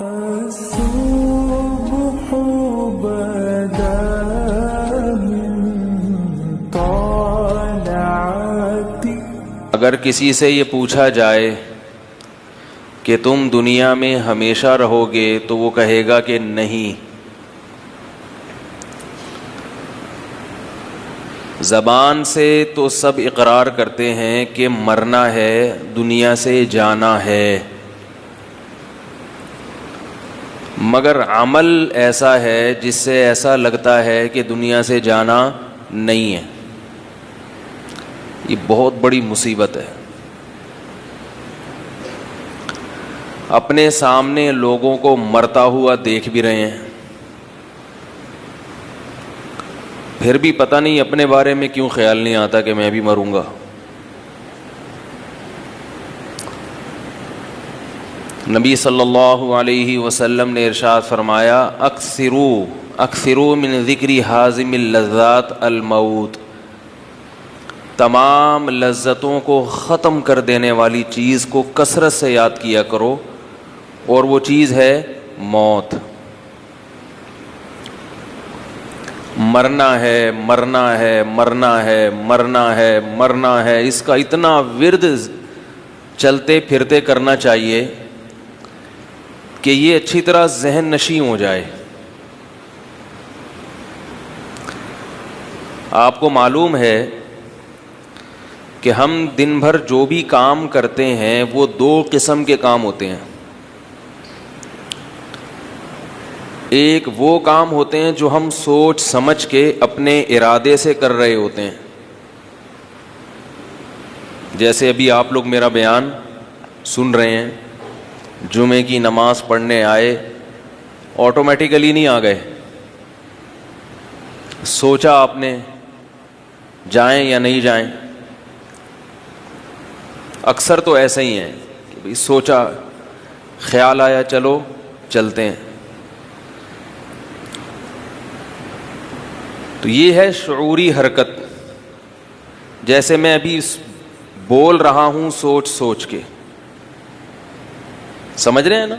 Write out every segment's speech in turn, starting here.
الصبح بدا من طلعتی. اگر کسی سے یہ پوچھا جائے کہ تم دنیا میں ہمیشہ رہو گے تو وہ کہے گا کہ نہیں. زبان سے تو سب اقرار کرتے ہیں کہ مرنا ہے، دنیا سے جانا ہے، مگر عمل ایسا ہے جس سے ایسا لگتا ہے کہ دنیا سے جانا نہیں ہے. یہ بہت بڑی مصیبت ہے. اپنے سامنے لوگوں کو مرتا ہوا دیکھ بھی رہے ہیں، پھر بھی پتہ نہیں اپنے بارے میں کیوں خیال نہیں آتا کہ میں بھی مروں گا. نبی صلی اللہ علیہ وسلم نے ارشاد فرمایا اکثروا من ذکر حازم اللذات الموت. تمام لذتوں کو ختم کر دینے والی چیز کو کثرت سے یاد کیا کرو، اور وہ چیز ہے موت. مرنا ہے مرنا ہے مرنا ہے مرنا ہے مرنا ہے، اس کا اتنا ورد چلتے پھرتے کرنا چاہیے کہ یہ اچھی طرح ذہن نشیں ہو جائے. آپ کو معلوم ہے کہ ہم دن بھر جو بھی کام کرتے ہیں وہ دو قسم کے کام ہوتے ہیں. ایک وہ کام ہوتے ہیں جو ہم سوچ سمجھ کے اپنے ارادے سے کر رہے ہوتے ہیں، جیسے ابھی آپ لوگ میرا بیان سن رہے ہیں، جمعے کی نماز پڑھنے آئے، آٹومیٹیکلی نہیں آ گئے، سوچا آپ نے جائیں یا نہیں جائیں. اکثر تو ایسے ہی ہیں کہ بھئی سوچا، خیال آیا، چلو چلتے ہیں. تو یہ ہے شعوری حرکت. جیسے میں ابھی بول رہا ہوں سوچ سوچ کے، سمجھ رہے ہیں نا؟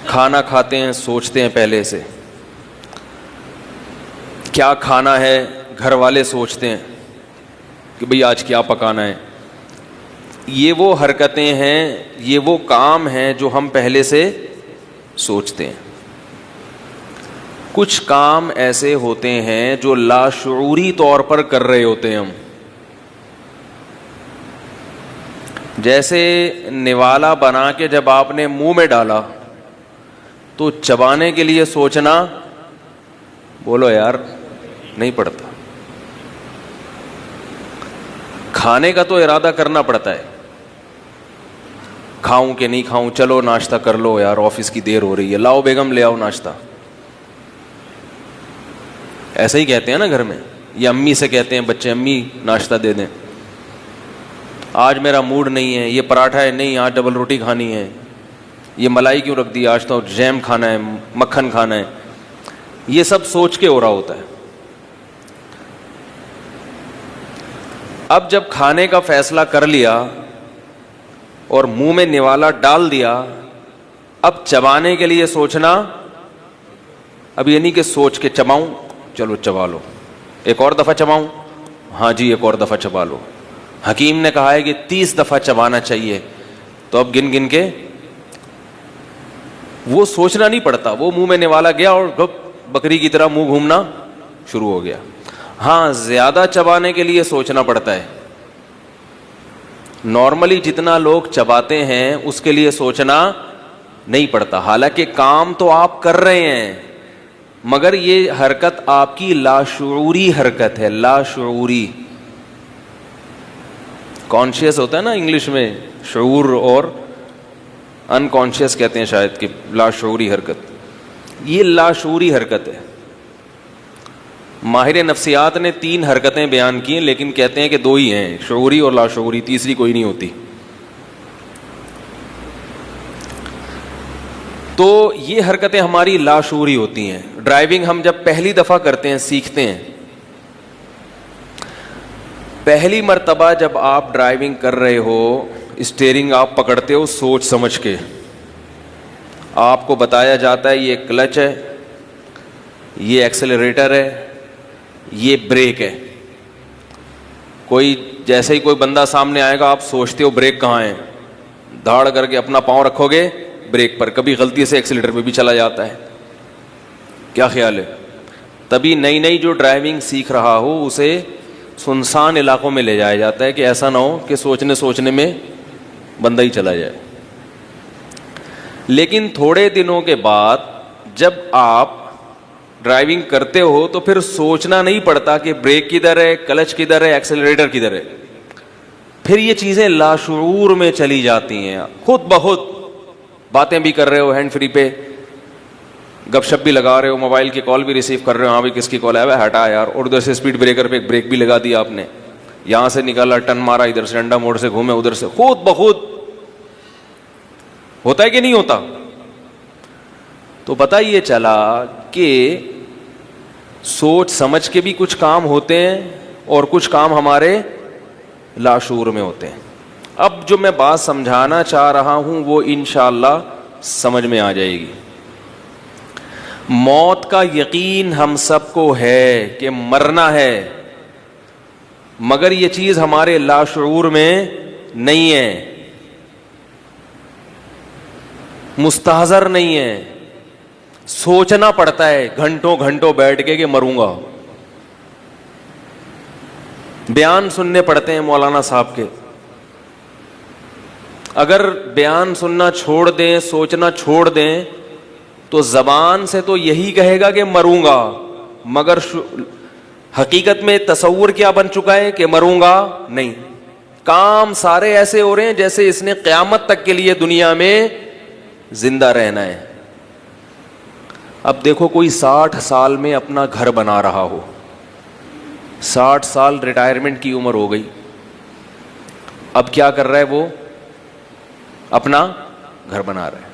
کھانا کھاتے ہیں سوچتے ہیں پہلے سے کیا کھانا ہے، گھر والے سوچتے ہیں کہ بھئی آج کیا پکانا ہے. یہ وہ حرکتیں ہیں، یہ وہ کام ہیں جو ہم پہلے سے سوچتے ہیں. کچھ کام ایسے ہوتے ہیں جو لاشعوری طور پر کر رہے ہوتے ہیں ہم. جیسے نوالا بنا کے جب آپ نے منہ میں ڈالا تو چبانے کے لیے سوچنا، بولو یار، نہیں پڑتا. کھانے کا تو ارادہ کرنا پڑتا ہے، کھاؤں کہ نہیں کھاؤں، چلو ناشتہ کر لو یار، آفس کی دیر ہو رہی ہے، لاؤ بیگم لے آؤ ناشتہ. ایسا ہی کہتے ہیں نا گھر میں، یا امی سے کہتے ہیں بچے، امی ناشتہ دے دیں، آج میرا موڈ نہیں ہے، یہ پراٹھا ہے نہیں، آج ڈبل روٹی کھانی ہے، یہ ملائی کیوں رکھ دی، آج تو جیم کھانا ہے، مکھن کھانا ہے. یہ سب سوچ کے ہو رہا ہوتا ہے. اب جب کھانے کا فیصلہ کر لیا اور منہ میں نوالا ڈال دیا، اب چبانے کے لیے سوچنا. اب یہ نہیں کہ سوچ کے چباؤں، چلو چبا لو، ایک اور دفعہ چباؤں، ہاں جی ایک اور دفعہ چبا لو. حکیم نے کہا ہے کہ 30 دفعہ چبانا چاہیے، تو اب گن گن کے وہ سوچنا نہیں پڑتا، وہ منہ میں نوالا گیا اور بکری کی طرح منہ گھومنا شروع ہو گیا. ہاں زیادہ چبانے کے لیے سوچنا پڑتا ہے. نارملی جتنا لوگ چباتے ہیں اس کے لیے سوچنا نہیں پڑتا، حالانکہ کام تو آپ کر رہے ہیں، مگر یہ حرکت آپ کی لاشعوری حرکت ہے. لاشعوری، کانشیس ہوتا ہے نا انگلش میں، شعور اور انکانشیس کہتے ہیں شاید، کہ لاشعوری حرکت. یہ لاشعوری حرکت ہے. ماہر نفسیات نے 3 حرکتیں بیان کی ہیں، لیکن کہتے ہیں کہ 2 ہی ہیں، شعوری اور لاشعوری، تیسری کوئی نہیں ہوتی. تو یہ حرکتیں ہماری لاشعوری ہوتی ہیں. ڈرائیونگ ہم جب پہلی دفعہ کرتے ہیں، سیکھتے ہیں، پہلی مرتبہ جب آپ ڈرائیونگ کر رہے ہو، اسٹیئرنگ آپ پکڑتے ہو سوچ سمجھ کے، آپ کو بتایا جاتا ہے یہ کلچ ہے, یہ ایکسلریٹر ہے, یہ بریک ہے. کوئی جیسے ہی کوئی بندہ سامنے آئے گا آپ سوچتے ہو بریک کہاں ہے, دھاڑ کر کے اپنا پاؤں رکھو گے بریک پر, کبھی غلطی سے ایکسیلیٹر پہ بھی چلا جاتا ہے. کیا خیال ہے؟ تبھی نئی نئی جو ڈرائیونگ سیکھ رہا ہو اسے سنسان علاقوں میں لے جایا جاتا ہے کہ ایسا نہ ہو کہ سوچنے میں بندہ ہی چلا جائے. لیکن تھوڑے دنوں کے بعد جب آپ ڈرائیونگ کرتے ہو تو پھر سوچنا نہیں پڑتا کہ بریک کدھر ہے, کلچ کدھر ہے, ایکسیلریٹر کدھر ہے. پھر یہ چیزیں لاشعور میں چلی جاتی ہیں. خود بخود باتیں بھی کر رہے ہو ہینڈ فری پہ, گپ شپ بھی لگا رہے ہو, موبائل کی کال بھی ریسیو کر رہے ہو, ہاں بھی کس کی کال ہے, ہٹا یار, اور ادھر سے اسپیڈ بریکر پہ ایک بریک بھی لگا دیا آپ نے, یہاں سے نکالا ٹرن مارا, ادھر سے ڈنڈا موڑ سے گھومے, ادھر سے. خود بخود ہوتا ہے کہ نہیں ہوتا؟ تو پتہ یہ چلا کہ سوچ سمجھ کے بھی کچھ کام ہوتے ہیں اور کچھ کام ہمارے لاشعور میں ہوتے ہیں. اب جو میں بات سمجھانا چاہ رہا ہوں وہ انشاءاللہ سمجھ میں آ جائے گی. موت کا یقین ہم سب کو ہے کہ مرنا ہے, مگر یہ چیز ہمارے لاشعور میں نہیں ہے, مستحضر نہیں ہے. سوچنا پڑتا ہے گھنٹوں گھنٹوں بیٹھ کے کہ مروں گا. بیان سننے پڑتے ہیں مولانا صاحب کے. اگر بیان سننا چھوڑ دیں, سوچنا چھوڑ دیں, تو زبان سے تو یہی کہے گا کہ مروں گا, مگر حقیقت میں تصور کیا بن چکا ہے کہ مروں گا نہیں. کام سارے ایسے ہو رہے ہیں جیسے اس نے قیامت تک کے لیے دنیا میں زندہ رہنا ہے. اب دیکھو کوئی 60 سال میں اپنا گھر بنا رہا ہو, 60 سال ریٹائرمنٹ کی عمر ہو گئی, اب کیا کر رہا ہے وہ؟ اپنا گھر بنا رہا ہے.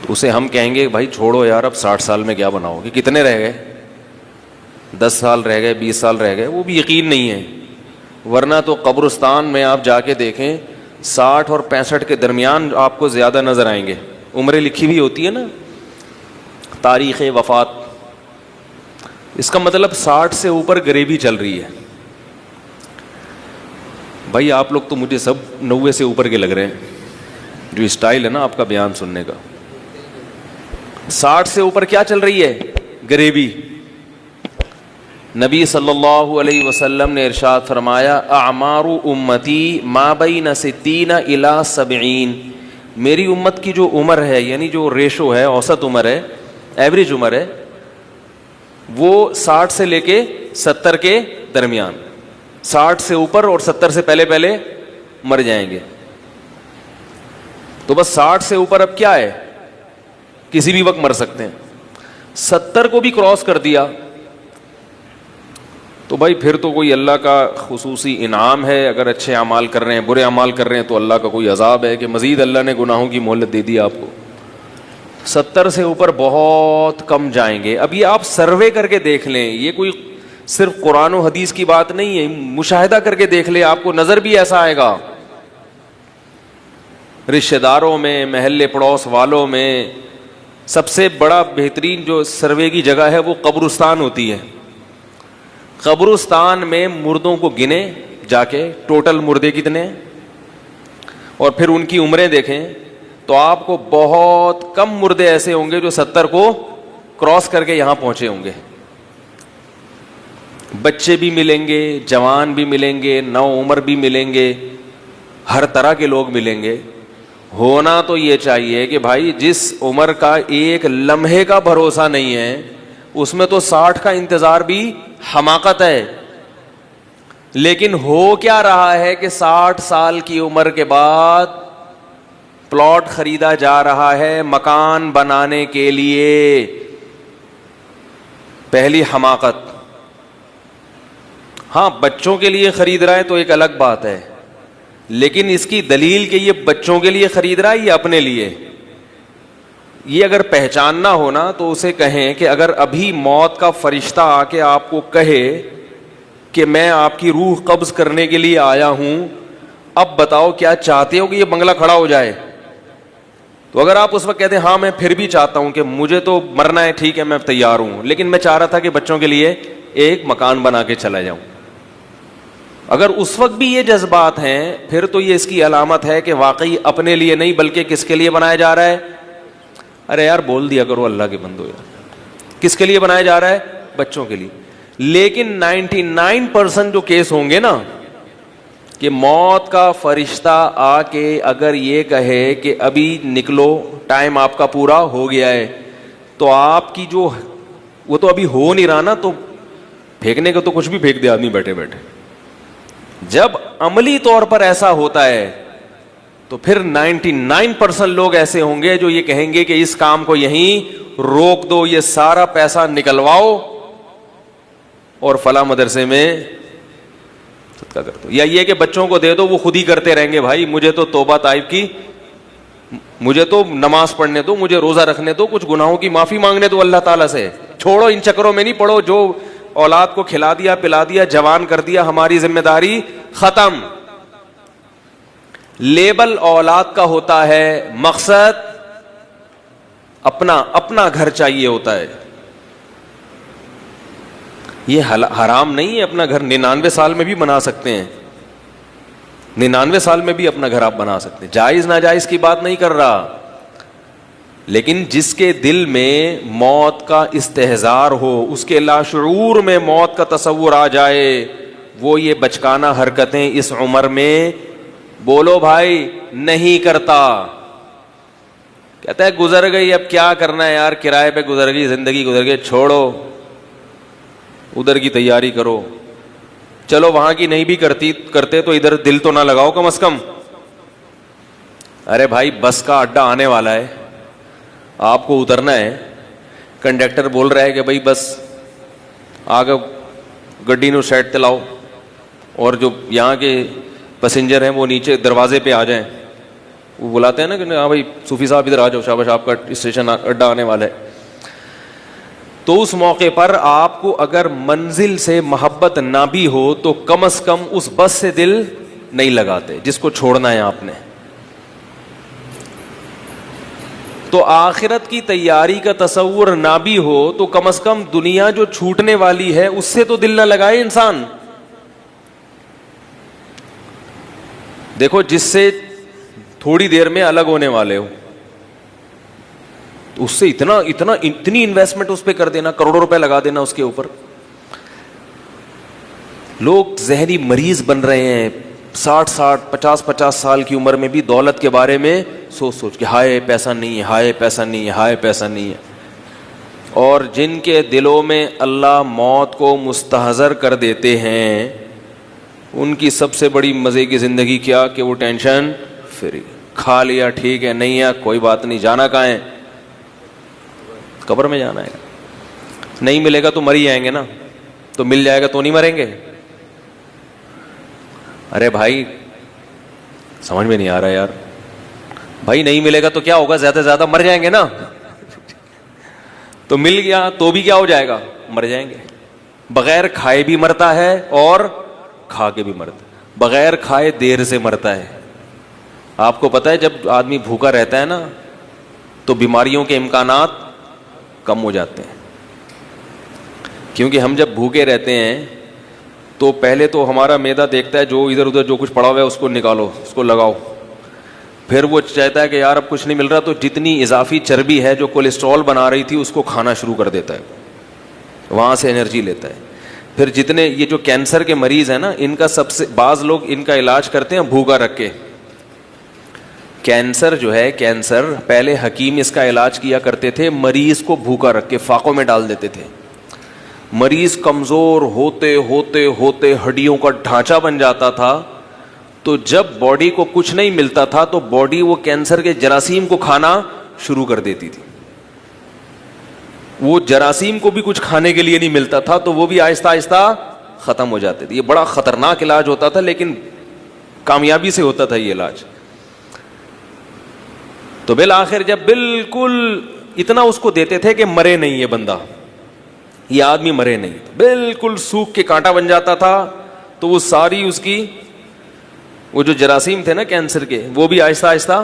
تو اسے ہم کہیں گے بھائی چھوڑو یار, اب 60 سال میں کیا بناؤ گے, کتنے رہ گئے, 10 سال رہ گئے, 20 سال رہ گئے, وہ بھی یقین نہیں ہے. ورنہ تو قبرستان میں آپ جا کے دیکھیں 60 اور 65 کے درمیان آپ کو زیادہ نظر آئیں گے. عمریں لکھی ہوئی ہوتی ہے نا, تاریخ وفات, اس کا مطلب 60 سے اوپر غریبی چل رہی ہے. بھائی آپ لوگ تو مجھے سب 90 سے اوپر کے لگ رہے ہیں, جو اسٹائل ہے نا آپ کا بیان سننے کا. 60 سے اوپر کیا چل رہی ہے؟ غریبی. نبی صلی اللہ علیہ وسلم نے ارشاد فرمایا اعمار امتی ما بین 60 الی 70. میری امت کی جو عمر ہے, یعنی جو ریشو ہے, اوسط عمر ہے, ایوریج عمر ہے, وہ 60 سے لے کے 70 کے درمیان. 60 سے اوپر اور 70 سے پہلے مر جائیں گے. تو بس 60 سے اوپر اب کیا ہے, کسی بھی وقت مر سکتے ہیں. 70 کو بھی کراس کر دیا تو بھائی پھر تو کوئی اللہ کا خصوصی انعام ہے. اگر اچھے اعمال کر رہے ہیں, برے اعمال کر رہے ہیں, تو اللہ کا کوئی عذاب ہے کہ مزید اللہ نے گناہوں کی مہلت دے دی آپ کو. 70 سے اوپر بہت کم جائیں گے. اب یہ آپ سروے کر کے دیکھ لیں, یہ کوئی صرف قرآن و حدیث کی بات نہیں ہے, مشاہدہ کر کے دیکھ لیں, آپ کو نظر بھی ایسا آئے گا. رشتہ داروں میں, محلے پڑوس والوں میں سب سے بڑا بہترین جو سروے کی جگہ ہے وہ قبرستان ہوتی ہے. قبرستان میں مردوں کو گنے جا کے, ٹوٹل مردے کتنے, اور پھر ان کی عمریں دیکھیں تو آپ کو بہت کم مردے ایسے ہوں گے جو 70 کو کراس کر کے یہاں پہنچے ہوں گے. بچے بھی ملیں گے, جوان بھی ملیں گے, نو عمر بھی ملیں گے, ہر طرح کے لوگ ملیں گے. ہونا تو یہ چاہیے کہ بھائی جس عمر کا ایک لمحے کا بھروسہ نہیں ہے, اس میں تو 60 کا انتظار بھی حماقت ہے. لیکن ہو کیا رہا ہے کہ 60 سال کی عمر کے بعد پلاٹ خریدا جا رہا ہے مکان بنانے کے لیے. پہلی حماقت. ہاں بچوں کے لیے خرید رہا ہے تو ایک الگ بات ہے, لیکن اس کی دلیل کہ یہ بچوں کے لیے خرید رہا ہے یا اپنے لیے, یہ اگر پہچاننا ہونا تو اسے کہیں کہ اگر ابھی موت کا فرشتہ آ کے آپ کو کہے کہ میں آپ کی روح قبض کرنے کے لیے آیا ہوں, اب بتاؤ کیا چاہتے ہو کہ یہ بنگلہ کھڑا ہو جائے؟ تو اگر آپ اس وقت کہتے ہیں ہاں میں پھر بھی چاہتا ہوں کہ مجھے تو مرنا ہے، ٹھیک ہے میں تیار ہوں، لیکن میں چاہ رہا تھا کہ بچوں کے لیے ایک مکان بنا کے چلا جاؤں، اگر اس وقت بھی یہ جذبات ہیں پھر تو یہ اس کی علامت ہے کہ واقعی اپنے لیے نہیں بلکہ کس کے لیے بنایا جا رہا ہے. ارے یار بول دیا کرو اللہ کے بندو یار، کس کے لیے بنایا جا رہا ہے؟ بچوں کے لیے. لیکن 99% جو کیس ہوں گے نا کہ موت کا فرشتہ آ کے اگر یہ کہے کہ ابھی نکلو ٹائم آپ کا پورا ہو گیا ہے، تو آپ کی جو وہ تو ابھی ہو نہیں رہا نا، تو پھینکنے کو تو کچھ بھی پھینک دے آدمی بیٹھے بیٹھے. جب عملی طور پر ایسا ہوتا ہے تو پھر 99% لوگ ایسے ہوں گے جو یہ کہیں گے کہ اس کام کو یہیں روک دو، یہ سارا پیسہ نکلواؤ اور فلاں مدرسے میں صدقہ کر دو، یا یہ کہ بچوں کو دے دو وہ خود ہی کرتے رہیں گے. بھائی مجھے تو توبہ طائب کی، مجھے تو نماز پڑھنے دو، مجھے روزہ رکھنے دو، کچھ گناہوں کی معافی مانگنے دو اللہ تعالیٰ سے. چھوڑو ان چکروں میں نہیں پڑو، جو اولاد کو کھلا دیا پلا دیا جوان کر دیا ہماری ذمہ داری ختم. لیبل اولاد کا ہوتا ہے، مقصد اپنا گھر چاہیے ہوتا ہے. یہ حرام نہیں ہے اپنا گھر، 99 سال میں بھی بنا سکتے ہیں، 99 سال میں بھی اپنا گھر آپ بنا سکتے ہیں، جائز ناجائز کی بات نہیں کر رہا. لیکن جس کے دل میں موت کا استحضار ہو، اس کے لاشعور میں موت کا تصور آ جائے، وہ یہ بچکانہ حرکتیں اس عمر میں بولو بھائی نہیں کرتا. کہتا ہے گزر گئی اب کیا کرنا ہے یار، کرائے پہ گزر گئی زندگی، گزر گئی، چھوڑو ادھر کی تیاری کرو. چلو وہاں کی نہیں بھی کرتے تو ادھر دل تو نہ لگاؤ کم از کم. ارے بھائی بس کا اڈا آنے والا ہے، آپ کو اترنا ہے، کنڈکٹر بول رہا ہے کہ بھائی بس آگے گڈی نو سائڈ تے لاؤ، اور جو یہاں کے پیسنجر ہیں وہ نیچے دروازے پہ آ جائیں. وہ بلاتے ہیں نا کہ ہاں بھائی صوفی صاحب ادھر آ جاؤ، شاباش آپ کا اسٹیشن اڈا آنے والا ہے. تو اس موقع پر آپ کو اگر منزل سے محبت نہ بھی ہو تو کم از کم اس بس سے دل نہیں لگاتے جس کو چھوڑنا ہے آپ نے. تو آخرت کی تیاری کا تصور نہ بھی ہو تو کم از کم دنیا جو چھوٹنے والی ہے اس سے تو دل نہ لگائے انسان. دیکھو جس سے تھوڑی دیر میں الگ ہونے والے ہو اس سے اتنی انویسٹمنٹ اس پہ کر دینا، کروڑوں روپے لگا دینا اس کے اوپر. لوگ ذہنی مریض بن رہے ہیں 50 سال کی عمر میں بھی دولت کے بارے میں سوچ کے ہائے پیسہ نہیں ہے، ہائے پیسہ نہیں ہے، ہائے پیسہ نہیں ہے. اور جن کے دلوں میں اللہ موت کو مستحضر کر دیتے ہیں ان کی سب سے بڑی مزے کی زندگی کیا کہ وہ ٹینشن فری، کھا لیا ٹھیک ہے، نہیں ہے کوئی بات نہیں، جانا کہاں ہے؟ قبر میں جانا ہے. نہیں ملے گا تو مر ہی جائیں گے نا، تو مل جائے گا تو نہیں مریں گے. ارے بھائی سمجھ میں نہیں آ رہا یار. بھائی نہیں ملے گا تو کیا ہوگا؟ زیادہ سے زیادہ مر جائیں گے نا. تو مل گیا تو بھی کیا ہو جائے گا؟ مر جائیں گے. بغیر کھائے بھی مرتا ہے اور کھا کے بھی مرتا ہے. بغیر کھائے دیر سے مرتا ہے. آپ کو پتا ہے جب آدمی بھوکا رہتا ہے نا تو بیماریوں کے امکانات کم ہو جاتے ہیں. کیونکہ ہم جب بھوکے رہتے ہیں تو پہلے تو ہمارا معدہ دیکھتا ہے جو ادھر ادھر جو کچھ پڑا ہوا ہے اس کو نکالو، اس کو لگاؤ. پھر وہ چاہتا ہے کہ یار اب کچھ نہیں مل رہا تو جتنی اضافی چربی ہے جو کولیسٹرول بنا رہی تھی اس کو کھانا شروع کر دیتا ہے، وہاں سے انرجی لیتا ہے. پھر جتنے یہ جو کینسر کے مریض ہیں نا ان کا سب سے بعض لوگ ان کا علاج کرتے ہیں بھوکا رکھ کے. کینسر جو ہے کینسر پہلے حکیم اس کا علاج کیا کرتے تھے مریض کو بھوکا رکھ کے فاقوں میں ڈال دیتے تھے. مریض کمزور ہوتے ہوتے ہوتے ہڈیوں کا ڈھانچہ بن جاتا تھا تو جب باڈی کو کچھ نہیں ملتا تھا تو باڈی وہ کینسر کے جراثیم کو کھانا شروع کر دیتی تھی. وہ جراثیم کو بھی کچھ کھانے کے لیے نہیں ملتا تھا تو وہ بھی آہستہ آہستہ ختم ہو جاتے تھے. یہ بڑا خطرناک علاج ہوتا تھا لیکن کامیابی سے ہوتا تھا یہ علاج. تو بالآخر جب بالکل اتنا اس کو دیتے تھے کہ مرے نہیں یہ بندہ، یہ آدمی مرے نہیں، بالکل سوکھ کے کانٹا بن جاتا تھا تو وہ ساری اس کی وہ جو جراثیم تھے نا کینسر کے وہ بھی آہستہ آہستہ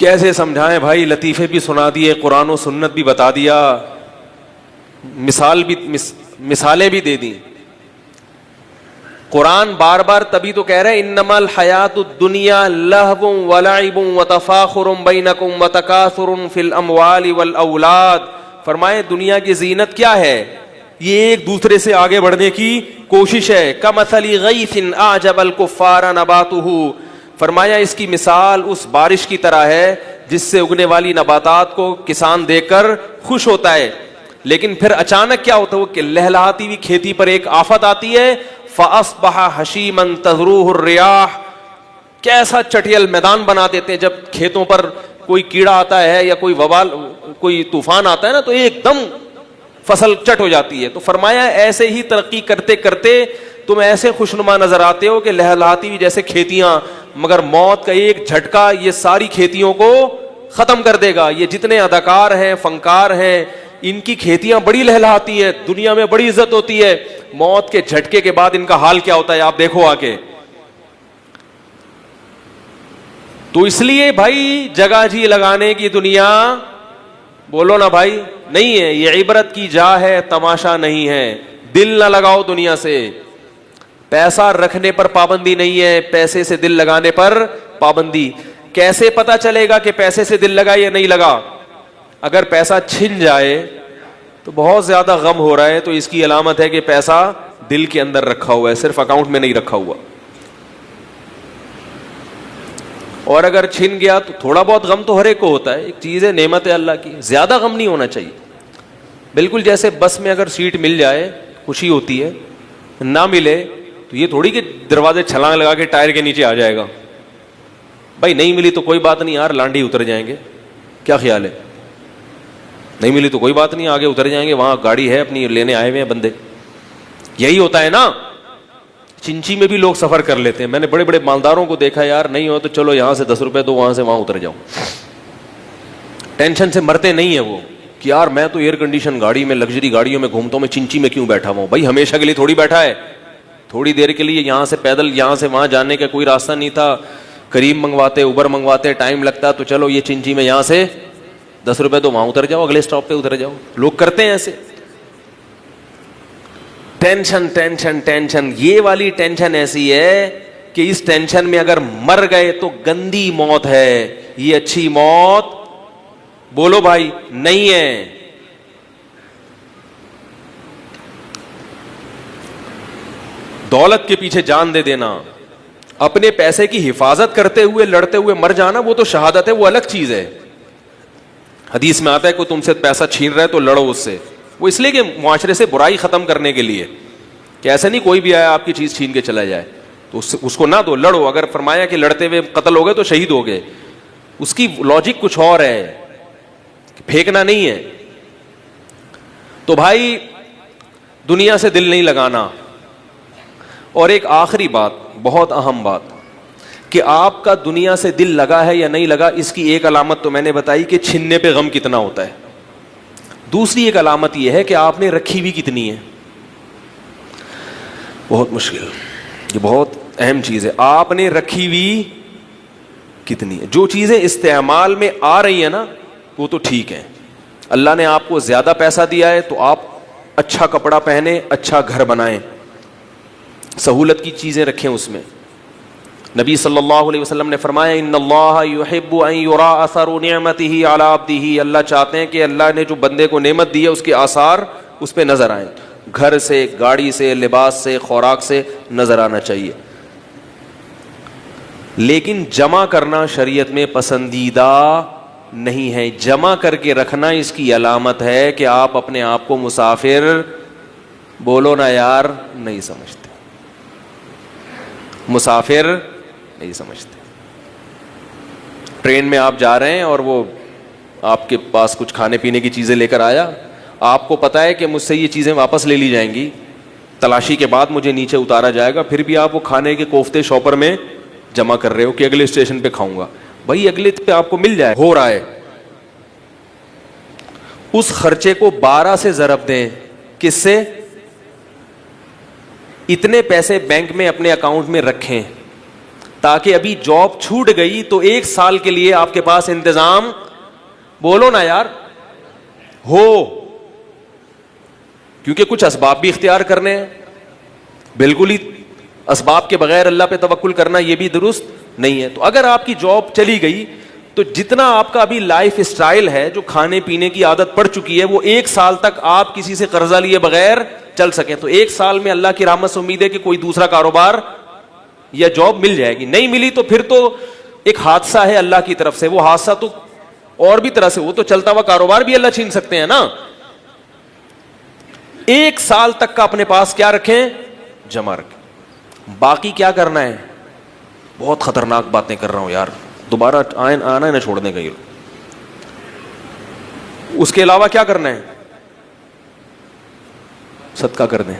کیسے سمجھائیں بھائی, لطیفے بھی سنا دیے, قرآن و سنت بھی بتا دیا, مثالیں بھی دے دی. قرآن بار بار تبھی تو کہہ رہے انما الحیات الدنیا لہو ولعب وتفاخر بینکم وتکاثر فی الاموال والاولاد. فرمائے دنیا کی زینت کیا ہے؟ یہ ایک دوسرے سے آگے بڑھنے کی کوشش ہے. کمثل غیث اعجب الکفار نباتہ. فرمایا اس کی مثال اس بارش کی طرح ہے جس سے اگنے والی نباتات کو کسان دیکھ کر خوش ہوتا ہے, لیکن پھر اچانک کیا ہوتا ہے, وہ کہ لہلہاتی ہوئی کھیتی پر ایک آفت آتی ہے. فَأَصْبَحَ حَشِيمًا تَذْرُوهُ الرِّيَاحُ. کیسا چٹیل میدان بنا دیتے ہیں جب کھیتوں پر کوئی کیڑا آتا ہے یا کوئی وبال, کوئی طوفان آتا ہے نا, تو ایک دم فصل چٹ ہو جاتی ہے. تو فرمایا ایسے ہی ترقی کرتے کرتے تم ایسے خوشنما نظر آتے ہو کہ لہلہاتی ہوئی جیسے کھیتیاں, مگر موت کا ایک جھٹکا یہ ساری کھیتیوں کو ختم کر دے گا. یہ جتنے اداکار ہیں, فنکار ہیں, ان کی کھیتیاں بڑی لہلہاتی ہیں, دنیا میں بڑی عزت ہوتی ہے. موت کے جھٹکے کے بعد ان کا حال کیا ہوتا ہے آپ دیکھو آ کے. تو اس لیے بھائی جگہ جی لگانے کی دنیا بولو نا بھائی نہیں ہے. یہ عبرت کی جا ہے, تماشا نہیں ہے. دل نہ لگاؤ دنیا سے. پیسہ رکھنے پر پابندی نہیں ہے, پیسے سے دل لگانے پر پابندی. کیسے پتا چلے گا کہ پیسے سے دل لگا یا نہیں لگا؟ اگر پیسہ چھن جائے تو بہت زیادہ غم ہو رہا ہے, تو اس کی علامت ہے کہ پیسہ دل کے اندر رکھا ہوا ہے, صرف اکاؤنٹ میں نہیں رکھا ہوا. اور اگر چھن گیا تو تھوڑا بہت غم تو ہر ایک کو ہوتا ہے, ایک چیز ہے, نعمت ہے اللہ کی, زیادہ غم نہیں ہونا چاہیے. بالکل جیسے بس میں اگر سیٹ مل جائے خوشی ہوتی ہے, نہ ملے تو یہ تھوڑی کہ دروازے چھلانگ لگا کے ٹائر کے نیچے آ جائے گا. بھائی نہیں ملی تو کوئی بات نہیں یار, لانڈی اتر جائیں گے, کیا خیال ہے؟ نہیں ملی تو کوئی بات نہیں, آگے اتر جائیں گے, وہاں گاڑی ہے اپنی, لینے آئے ہوئے ہیں بندے. یہی ہوتا ہے نا. چنچی میں بھی لوگ سفر کر لیتے ہیں. میں نے بڑے بڑے مالداروں کو دیکھا, یار نہیں ہو تو چلو یہاں سے 10 روپے دو, وہاں سے وہاں اتر جاؤ. ٹینشن سے مرتے نہیں ہیں وہ کہ یار میں تو ایئر کنڈیشن گاڑی میں, لگژری گاڑیوں میں گھومتا ہوں, میں چنچی میں کیوں بیٹھا ہوا ہوں؟ بھائی ہمیشہ کے لیے تھوڑی بیٹھا ہے, تھوڑی دیر کے لیے. یہاں سے پیدل یہاں سے وہاں جانے کا کوئی راستہ نہیں تھا, کریم منگواتے, اوبر منگواتے, ٹائم لگتا, تو چلو یہ چنچی میں یہاں سے 10 روپے تو وہاں اتر جاؤ, اگلے اسٹاپ پہ اتر جاؤ. لوگ کرتے ہیں ایسے. Tension tension tension. یہ والی ٹینشن ایسی ہے کہ اس ٹینشن میں اگر مر گئے تو گندی موت ہے. یہ اچھی موت بولو بھائی نہیں ہے. دولت کے پیچھے جان دے دینا, اپنے پیسے کی حفاظت کرتے ہوئے لڑتے ہوئے مر جانا, وہ تو شہادت ہے, وہ الگ چیز ہے. حدیث میں آتا ہے کوئی تم سے پیسہ چھین رہا ہے تو لڑو اس سے. وہ اس لیے کہ معاشرے سے برائی ختم کرنے کے لیے, کہ ایسا نہیں کوئی بھی آیا آپ کی چیز چھین کے چلا جائے تو اس کو نہ دو, لڑو. اگر فرمایا کہ لڑتے ہوئے قتل ہو گئے تو شہید ہو گئے, اس کی لاجک کچھ اور ہے, پھینکنا نہیں ہے. تو بھائی دنیا سے دل نہیں لگانا. اور ایک آخری بات, بہت اہم بات, کہ آپ کا دنیا سے دل لگا ہے یا نہیں لگا, اس کی ایک علامت تو میں نے بتائی کہ چھننے پہ غم کتنا ہوتا ہے. دوسری ایک علامت یہ ہے کہ آپ نے رکھی ہوئی کتنی ہے. بہت مشکل, یہ بہت اہم چیز ہے. آپ نے رکھی ہوئی کتنی ہے. جو چیزیں استعمال میں آ رہی ہیں نا وہ تو ٹھیک ہے. اللہ نے آپ کو زیادہ پیسہ دیا ہے تو آپ اچھا کپڑا پہنے, اچھا گھر بنائیں, سہولت کی چیزیں رکھیں اس میں. نبی صلی اللہ علیہ وسلم نے فرمایا ان اللہ یحب ان یرا اثر نعمتہ علی عبدہ. اللہ چاہتے ہیں کہ اللہ نے جو بندے کو نعمت دی ہے اس کے آثار اس پہ نظر آئیں. گھر سے, گاڑی سے, لباس سے, خوراک سے نظر آنا چاہیے. لیکن جمع کرنا شریعت میں پسندیدہ نہیں ہے. جمع کر کے رکھنا اس کی علامت ہے کہ آپ اپنے آپ کو مسافر بولو نا یار نہیں سمجھتے, مسافر نہیں سمجھتے. ٹرین میں آپ جا رہے ہیں اور وہ آپ کے پاس کچھ کھانے پینے کی چیزیں لے کر آیا, آپ کو پتا ہے کہ مجھ سے یہ چیزیں واپس لے لی جائیں گی, تلاشی کے بعد مجھے نیچے اتارا جائے گا, پھر بھی آپ وہ کھانے کے کوفتے شاپر میں جمع کر رہے ہو کہ اگلے اسٹیشن پہ کھاؤں گا. بھائی اگلے پہ آپ کو مل جائے, ہو رہا ہے. اس خرچے کو 12 سے ضرب دیں. کس سے؟ اتنے پیسے بینک میں اپنے اکاؤنٹ میں رکھیں, تاکہ ابھی جاب چھوٹ گئی تو 1 سال کے لیے آپ کے پاس انتظام, بولو نا یار, ہو. کیونکہ کچھ اسباب بھی اختیار کرنے ہیں. بالکل ہی اسباب کے بغیر اللہ پہ توکل کرنا یہ بھی درست نہیں ہے. تو اگر آپ کی جاب چلی گئی تو جتنا آپ کا ابھی لائف اسٹائل ہے, جو کھانے پینے کی عادت پڑ چکی ہے, وہ 1 سال تک آپ کسی سے قرضہ لیے بغیر چل سکیں. تو 1 سال میں اللہ کی رحمت سے امید ہے کہ کوئی دوسرا کاروبار یا جاب مل جائے گی. نہیں ملی تو پھر تو ایک حادثہ ہے اللہ کی طرف سے. وہ حادثہ تو اور بھی طرح سے, وہ تو چلتا ہوا کاروبار بھی اللہ چھین سکتے ہیں نا. 1 سال تک کا اپنے پاس کیا رکھیں, جمع رکھیں. باقی کیا کرنا ہے, بہت خطرناک باتیں کر رہا ہوں یار, دوبارہ آنا نہ چھوڑ دیں کہیں. اس کے علاوہ کیا کرنا ہے, صدقہ کر دیں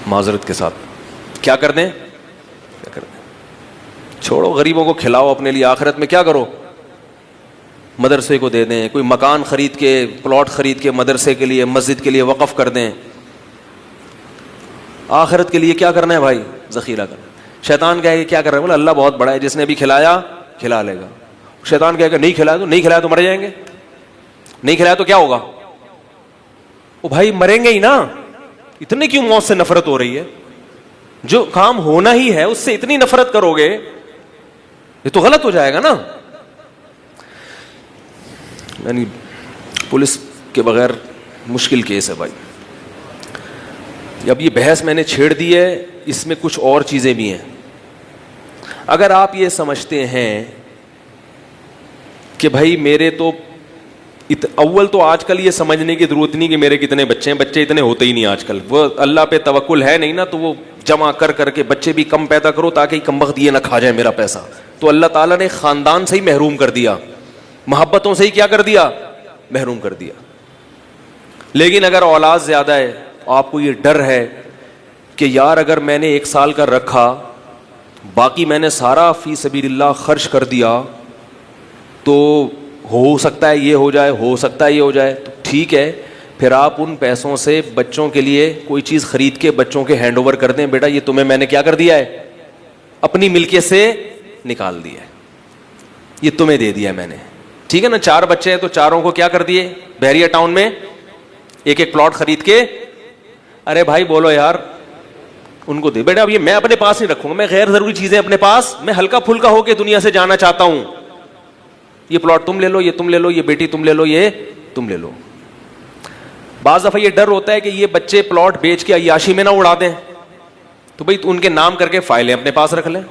معذرت کے ساتھ. کیا کر دیں, کیا کر دیں, چھوڑو غریبوں کو کھلاؤ اپنے لیے. آخرت میں کیا کرو, مدرسے کو دے دیں, کوئی مکان خرید کے, پلاٹ خرید کے مدرسے کے لیے, مسجد کے لیے وقف کر دیں. آخرت کے لیے کیا کرنا ہے بھائی, ذخیرہ کرنا. شیطان کہے گا کیا کر رہے ہیں, بولے اللہ بہت بڑا ہے, جس نے بھی کھلایا کھلا لے گا. شیطان کہے گا نہیں کھلایا تو, نہیں کھلایا تو مر جائیں گے, نہیں کھلایا تو کیا ہوگا. وہ بھائی مریں گے ہی نا, اتنے کیوں موت سے نفرت ہو رہی ہے. جو کام ہونا ہی ہے اس سے اتنی نفرت کرو گے, یہ تو غلط ہو جائے گا نا. یعنی پولیس کے بغیر مشکل کیس ہے بھائی. اب یہ بحث میں نے چھیڑ دی ہے, اس میں کچھ اور چیزیں بھی ہیں. اگر آپ یہ سمجھتے ہیں کہ بھائی میرے تو اول تو آج کل یہ سمجھنے کی ضرورت نہیں کہ میرے کتنے بچے ہیں, بچے اتنے ہوتے ہی نہیں آج کل. وہ اللہ پہ توکل ہے نہیں نا, تو وہ جمع کر کر کے بچے بھی کم پیدا کرو تاکہ کم وقت یہ نہ کھا جائے میرا پیسہ. تو اللہ تعالیٰ نے خاندان سے ہی محروم کر دیا, محبتوں سے ہی کیا کر دیا, محروم کر دیا. لیکن اگر اولاد زیادہ ہے, آپ کو یہ ڈر ہے کہ یار اگر میں نے 1 سال کا رکھا, باقی میں نے سارا فی سبیل اللہ خرچ کر دیا, تو ہو سکتا ہے یہ ہو جائے, ہو سکتا ہے یہ ہو جائے. تو ٹھیک ہے, پھر آپ ان پیسوں سے بچوں کے لیے کوئی چیز خرید کے بچوں کے ہینڈ اوور کر دیں, بیٹا یہ تمہیں میں نے کیا کر دیا ہے, اپنی ملکیت سے نکال دیا ہے, یہ تمہیں دے دیا میں نے. ٹھیک ہے نا, 4 بچے ہیں تو چاروں کو کیا کر دیے, بحریہ ٹاؤن میں ایک پلاٹ خرید کے. ارے بھائی بولو یار, ان کو دے بیٹا, اب یہ میں اپنے پاس نہیں رکھوں گا, میں غیر ضروری چیزیں اپنے پاس, میں ہلکا پھلکا ہو کے دنیا سے جانا چاہتا ہوں. یہ پلاٹ تم لے لو, یہ تم لے لو, یہ بیٹی تم لے لو, یہ تم لے لو. بعض دفعہ یہ ڈر ہوتا ہے کہ یہ بچے پلاٹ بیچ کے عیاشی میں نہ اڑا دیں, تو بھائی ان کے نام کر کے فائلیں اپنے پاس رکھ لیں.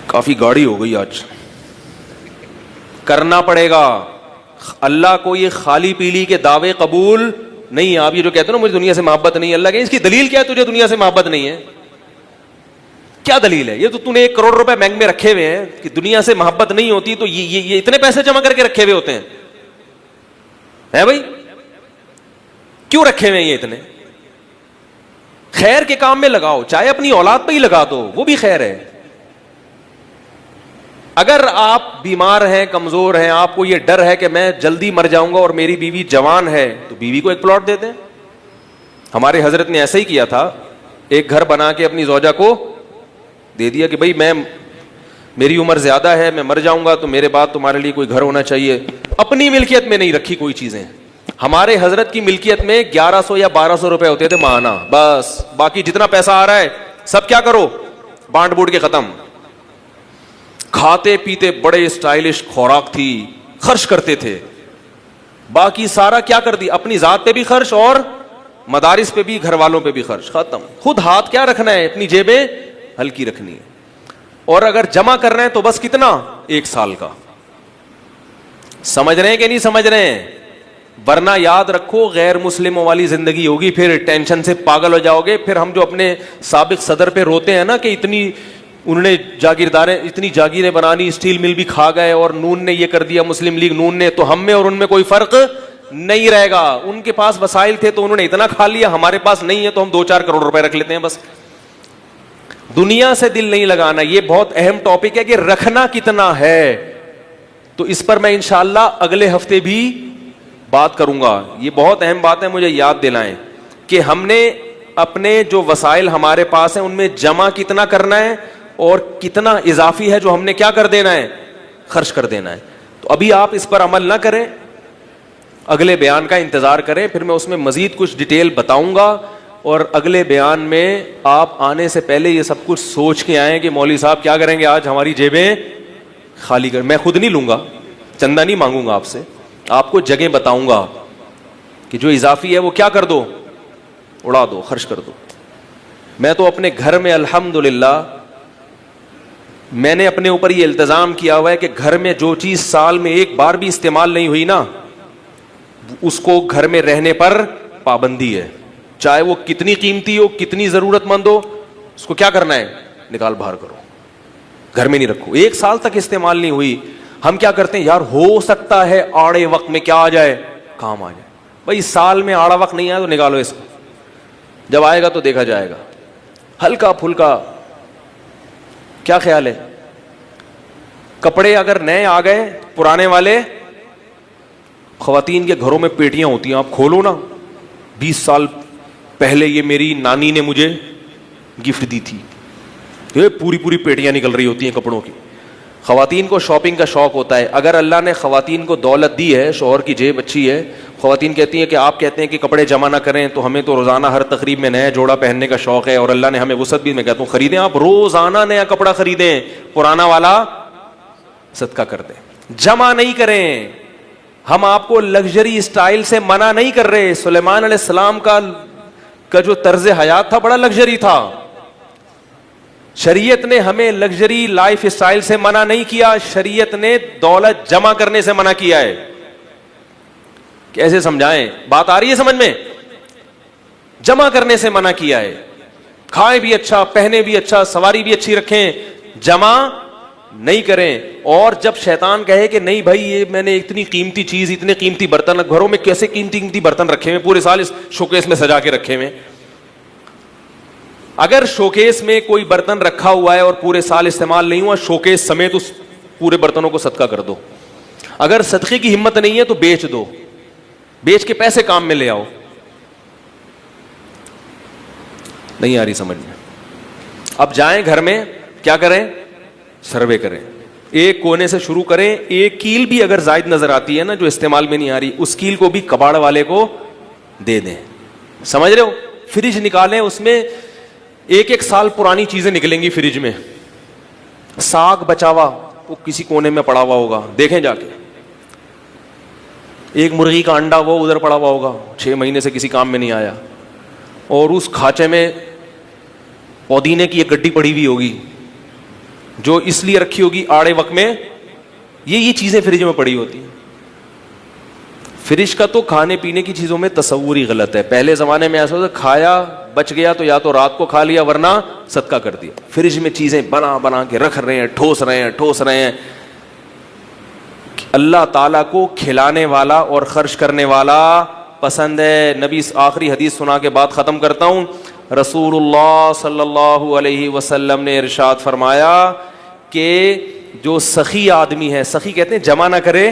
کافی گاڑی ہو گئی آج, کرنا پڑے گا. اللہ کو یہ خالی پیلی کے دعوے قبول نہیں. آپ یہ جو کہتے ہیں نا مجھے دنیا سے محبت نہیں, اللہ کہ اس کی دلیل کیا ہے تجھے دنیا سے محبت نہیں ہے, کیا دلیل ہے. یہ تو نے 1 کروڑ روپے بینک میں رکھے ہوئے ہیں کہ دنیا سے محبت نہیں ہوتی, تو یہ اتنے پیسے جمع کر کے رکھے ہوئے ہوتے ہیں بھائی, کیوں رکھے ہوئے ہیں یہ اتنے. خیر کے کام میں لگاؤ, چاہے اپنی اولاد پہ ہی لگا دو, وہ بھی خیر ہے. اگر آپ بیمار ہیں, کمزور ہیں, آپ کو یہ ڈر ہے کہ میں جلدی مر جاؤں گا اور میری بیوی جوان ہے, تو بیوی کو 1 پلاٹ دے دیں. ہمارے حضرت نے ایسا ہی کیا تھا, ایک گھر بنا کے اپنی زوجہ کو دے دیا کہ بھائی میری عمر زیادہ ہے, میں مر جاؤں گا تو میرے بعد تمہارے لیے کوئی گھر ہونا چاہیے. اپنی ملکیت میں نہیں رکھی کوئی چیزیں. ہمارے حضرت کی ملکیت میں 1100 یا 1200 روپے ہوتے تھے ماہانہ, بس. باقی جتنا پیسہ آ رہا ہے سب کیا کرو, بانٹ بوٹ کے ختم. کھاتے پیتے بڑے اسٹائلش خوراک تھی, خرچ کرتے تھے. باقی سارا کیا کر دی, اپنی ذات پہ بھی خرچ اور مدارس پہ بھی, گھر والوں پہ بھی خرچ, ختم. خود ہاتھ کیا رکھنا ہے, اپنی جیبیں ہلکی رکھنی ہے. اور اگر جمع کرنا ہے تو بس کتنا, 1 سال کا. سمجھ رہے ہیں کہ نہیں سمجھ رہے ہیں؟ ورنہ یاد رکھو غیر مسلموں والی زندگی ہوگی, پھر ٹینشن سے پاگل ہو جاؤ گے. پھر ہم جو اپنے سابق صدر پہ روتے ہیں نا کہ اتنی انہوں نے جاگیرداریں, اتنی جاگیریں بنانی, اسٹیل مل بھی کھا گئے, اور نون نے یہ کر دیا, مسلم لیگ نون نے, تو ہم میں اور ان میں کوئی فرق نہیں رہے گا. ان کے پاس وسائل تھے تو انہوں نے اتنا کھا لیا, ہمارے پاس نہیں ہے تو ہم 2-4 کروڑ روپے رکھ لیتے ہیں بس. دنیا سے دل نہیں لگانا. یہ بہت اہم ٹاپک ہے کہ رکھنا کتنا ہے, تو اس پر میں انشاءاللہ اگلے ہفتے بھی بات کروں گا. یہ بہت اہم بات ہے, مجھے یاد دلائیں کہ ہم نے اپنے جو وسائل ہمارے پاس ہیں ان میں جمع کتنا کرنا ہے اور کتنا اضافی ہے جو ہم نے کیا کر دینا ہے, خرچ کر دینا ہے. تو ابھی آپ اس پر عمل نہ کریں, اگلے بیان کا انتظار کریں, پھر میں اس میں مزید کچھ ڈیٹیل بتاؤں گا, اور اگلے بیان میں آپ آنے سے پہلے یہ سب کچھ سوچ کے آئیں کہ مولوی صاحب کیا کریں گے آج, ہماری جیبیں خالی کر. میں خود نہیں لوں گا, چندہ نہیں مانگوں گا آپ سے, آپ کو جگہ بتاؤں گا کہ جو اضافی ہے وہ کیا کر دو, اڑا دو, خرچ کر دو. میں تو اپنے گھر میں الحمدللہ میں نے اپنے اوپر یہ التزام کیا ہوا ہے کہ گھر میں جو چیز سال میں ایک بار بھی استعمال نہیں ہوئی نا, اس کو گھر میں رہنے پر پابندی ہے, چاہے وہ کتنی قیمتی ہو, کتنی ضرورت مند ہو, اس کو کیا کرنا ہے, نکال باہر کرو, گھر میں نہیں رکھو. 1 سال تک استعمال نہیں ہوئی, ہم کیا کرتے ہیں یار ہو سکتا ہے آڑے وقت میں کیا آ جائے, کام آ جائے. بھائی سال میں آڑا وقت نہیں آیا تو نکالو اس کو, جب آئے گا تو دیکھا جائے گا. ہلکا پھلکا کیا خیال ہے, کپڑے اگر نئے آ گئے, پرانے والے, خواتین کے گھروں میں پیٹیاں ہوتی ہیں, آپ کھولو نا, 20 سال پہلے یہ میری نانی نے مجھے گفٹ دی تھی, یہ پوری پوری پیٹیاں نکل رہی ہوتی ہیں کپڑوں کی. خواتین کو شاپنگ کا شوق ہوتا ہے. اگر اللہ نے خواتین کو دولت دی ہے, شوہر کی جیب اچھی ہے, خواتین کہتی ہیں کہ آپ کہتے ہیں کہ کپڑے جمع نہ کریں, تو ہمیں تو روزانہ ہر تقریب میں نیا جوڑا پہننے کا شوق ہے, اور اللہ نے ہمیں وسعت بھی, میں کہتا ہوں خریدیں, آپ روزانہ نیا کپڑا خریدیں, پرانا والا صدقہ کر دیں, جمع نہیں کریں. ہم آپ کو لگژری اسٹائل سے منع نہیں کر رہے. سلیمان علیہ السلام کا جو طرز حیات تھا بڑا لگژری تھا. شریعت نے ہمیں لگژری لائف اسٹائل سے منع نہیں کیا, شریعت نے دولت جمع کرنے سے منع کیا ہے. کیسے سمجھائیں, بات آ رہی ہے سمجھ میں؟ جمع کرنے سے منع کیا ہے. کھائیں بھی اچھا, پہنے بھی اچھا, سواری بھی اچھی رکھیں, جمع نہیں کریں. اور جب شیطان کہے کہ نہیں بھائی یہ میں نے اتنی قیمتی چیز, اتنے قیمتی برتن, گھروں میں کیسے قیمتی برتن رکھے ہوئے, پورے سال اس شوکیس میں سجا کے رکھے ہوئے. اگر شوکیس میں کوئی برتن رکھا ہوا ہے اور پورے سال استعمال نہیں ہوا, شوکیس سمیت اس پورے برتنوں کو صدقہ کر دو. اگر صدقے کی ہمت نہیں ہے تو بیچ دو, بیچ کے پیسے کام میں لے آؤ. نہیں آ رہی سمجھ میں؟ اب جائیں گھر میں, کیا کریں, سروے کریں, ایک کونے سے شروع کریں. ایک کیل بھی اگر زائد نظر آتی ہے نا جو استعمال میں نہیں آ رہی, اس کیل کو بھی کباڑ والے کو دے دیں. سمجھ رہے ہو؟ فریج نکالیں, اس میں 1 سال پرانی چیزیں نکلیں گی فریج میں. ساگ بچا ہوا وہ کسی کونے میں پڑا ہوا ہوگا, دیکھیں جا کے. ایک مرغی کا انڈا وہ ادھر پڑا ہوا ہوگا, 6 مہینے سے کسی کام میں نہیں آیا. اور اس کھانچے میں پودینے کی ایک گڈی پڑی ہوئی ہوگی جو اس لیے رکھی ہوگی آڑے وقت میں. یہ چیزیں فریج میں پڑی ہوتی ہیں. فریج کا تو کھانے پینے کی چیزوں میں تصور ہی غلط ہے. پہلے زمانے میں ایسا ہوتا, کھایا بچ گیا تو یا تو رات کو کھا لیا ورنہ صدقہ کر دیا. فریج میں چیزیں بنا کے رکھ رہے ہیں, ٹھوس رہے ہیں. اللہ تعالیٰ کو کھلانے والا اور خرچ کرنے والا پسند ہے. نبی آخری حدیث سنا کے بعد ختم کرتا ہوں. رسول اللہ صلی اللہ علیہ وسلم نے ارشاد فرمایا کہ جو سخی آدمی ہے, سخی کہتے ہیں جمع نہ کرے,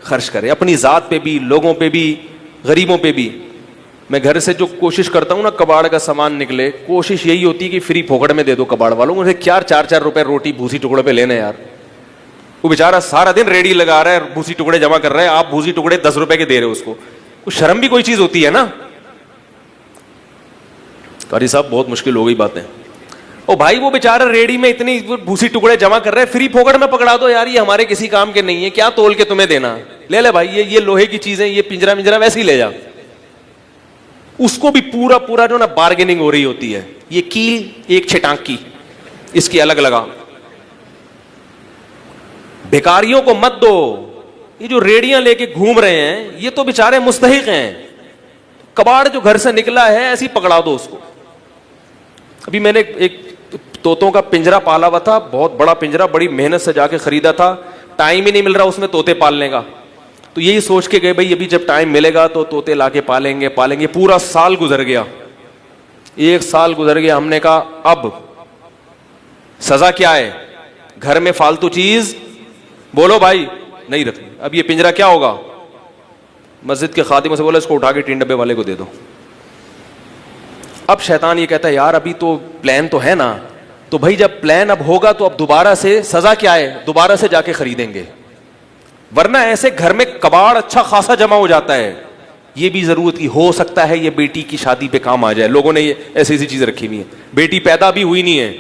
خرچ کرے, اپنی ذات پہ بھی, لوگوں پہ بھی, غریبوں پہ بھی. میں گھر سے جو کوشش کرتا ہوں نا کباڑ کا سامان نکلے, کوشش یہی ہوتی ہے کہ فری پھوکڑ میں دے دو کباڑ والوں. مجھے 4 روپے روٹی بھوسی ٹکڑے پہ لینے یار. وہ بیچارہ سارا دن ریڈی لگا رہا ہے, بھوسی ٹکڑے جمع کر رہے ہیں, آپ بھوسی ٹکڑے 10 روپے کے دے رہے ہو اس کو. کچھ شرم بھی کوئی چیز ہوتی ہے نا. قاری صاحب بہت مشکل ہو گئی باتیں. او بھائی وہ بیچارہ ریڈی میں اتنی بھوسی ٹکڑے جمع کر رہے ہیں, فری پھوکڑ میں پکڑا دو یار, یہ ہمارے کسی کام کے نہیں ہے, کیا تول کے تمہیں دینا, لے بھائی یہ لوہے کی چیزیں, یہ پنجرا ویسے ہی لے جا. اس کو بھی پورا جو نا بارگیننگ ہو رہی ہوتی ہے. یہ کیل 1 چھٹانک کی, اس کی الگ لگا. بھکاریوں کو مت دو. یہ جو ریڑیاں لے کے گھوم رہے ہیں یہ تو بیچارے مستحق ہیں. کباڑ جو گھر سے نکلا ہے ایسی پکڑا دو اس کو. ابھی میں نے ایک طوطوں کا پنجرا پالا ہوا تھا, بہت بڑا پنجرا, بڑی محنت سے جا کے خریدا تھا. ٹائم ہی نہیں مل رہا اس میں طوطے پالنے کا. تو یہی سوچ کے گئے بھائی ابھی جب ٹائم ملے گا تو طوطے لا کے پالیں گے. پورا سال گزر گیا, 1 سال گزر گیا. ہم نے کہا اب سزا کیا ہے, گھر میں فالتو چیز بولو بھائی نہیں رکھنی. اب یہ پنجرا کیا ہوگا, مسجد کے خادموں سے بولا اس کو اٹھا کے 3 ڈبے والے کو دے دو. اب شیطان یہ کہتا ہے یار ابھی تو پلان تو ہے نا, تو بھائی جب پلان اب ہوگا تو اب دوبارہ سے سزا کیا ہے, دوبارہ سے جا کے خریدیں گے, ورنہ ایسے گھر میں کباڑ اچھا خاصا جمع ہو جاتا ہے. یہ بھی ضرورت کی ہو سکتا ہے یہ بیٹی کی شادی پہ کام آ جائے, لوگوں نے یہ ایسی ایسی چیزیں رکھی ہوئی ہیں, بیٹی پیدا بھی ہوئی نہیں ہے